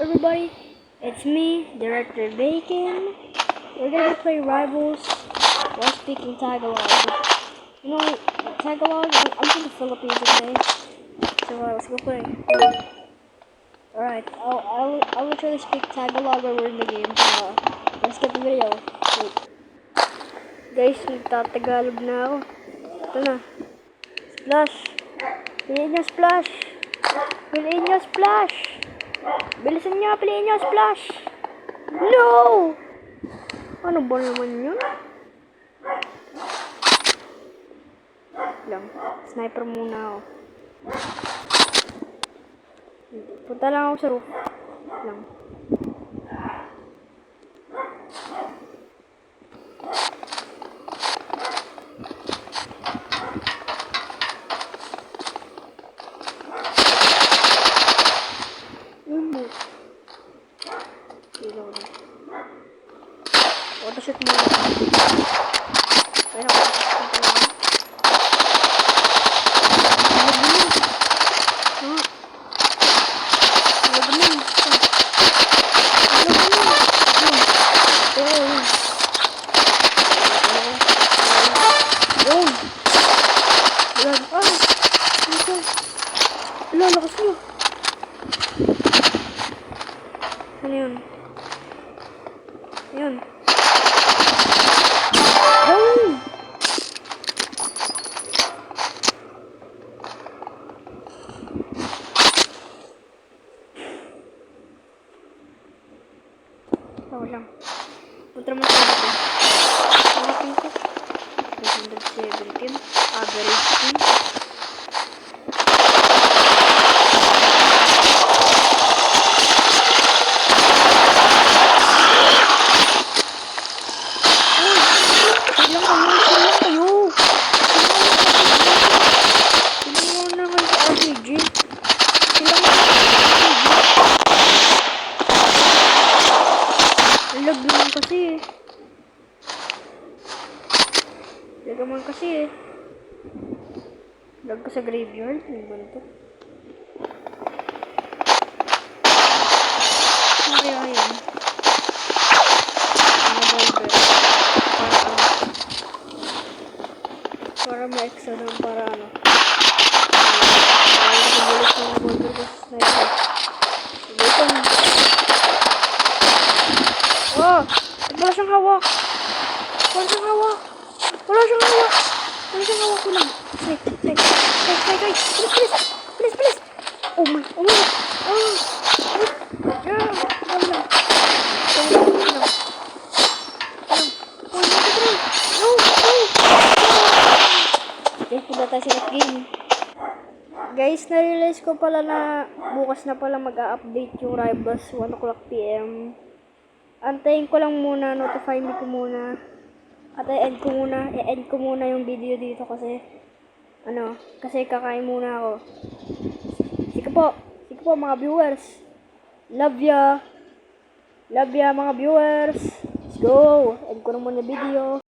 everybody? It's me, Director Bacon. We're gonna play Rivals while speaking Tagalog. You know, Tagalog, I'm from the Philippines, okay? So let's go play. Alright, I'll literally speak Tagalog while we're in the game. Let's get the video. Wait. Guys, nagtatagalog na ako. Ito na. Splash! Piliin nyo Splash! Piliin nyo Splash! Bilisan nyo! Piliin nyo Splash! No! Ano ba naman yun? Lang. Sniper muna ako. Punta lang ako sa roof. Lang. Auto-shoot mo. Ayun ako. Lakas nyo. Ano yun? Yun. Oh! Ako lang. Punta naman sa dito. Hanapin ko. 217. Average team. Lag naman kasi eh. Lag naman kasi eh. Lag ko sa graveyard. Ano ba nito? Ano kaya yan? Revolver. Para may extra lang para ano. Para nabulit ng revolver ko sa sniper. Dito na. Oh! Wala siyang hawak! Wala siyang hawak! Wala siyang hawak! Wala siyang hawak ko lang! Say! Please! Oh my! Oh my! Oh! Yeah! Wala lang! No! Okay, punta tayo sa next game. Guys, na-realize ko pala na bukas na pala mag-a-update yung Rivals 1 o'clock PM. Antayin ko lang muna, notify me ko muna. At i-end ko muna yung video dito kasi kasi kakain muna ako. Sige po mga viewers. Love ya mga viewers. Let's go. End ko na muna video.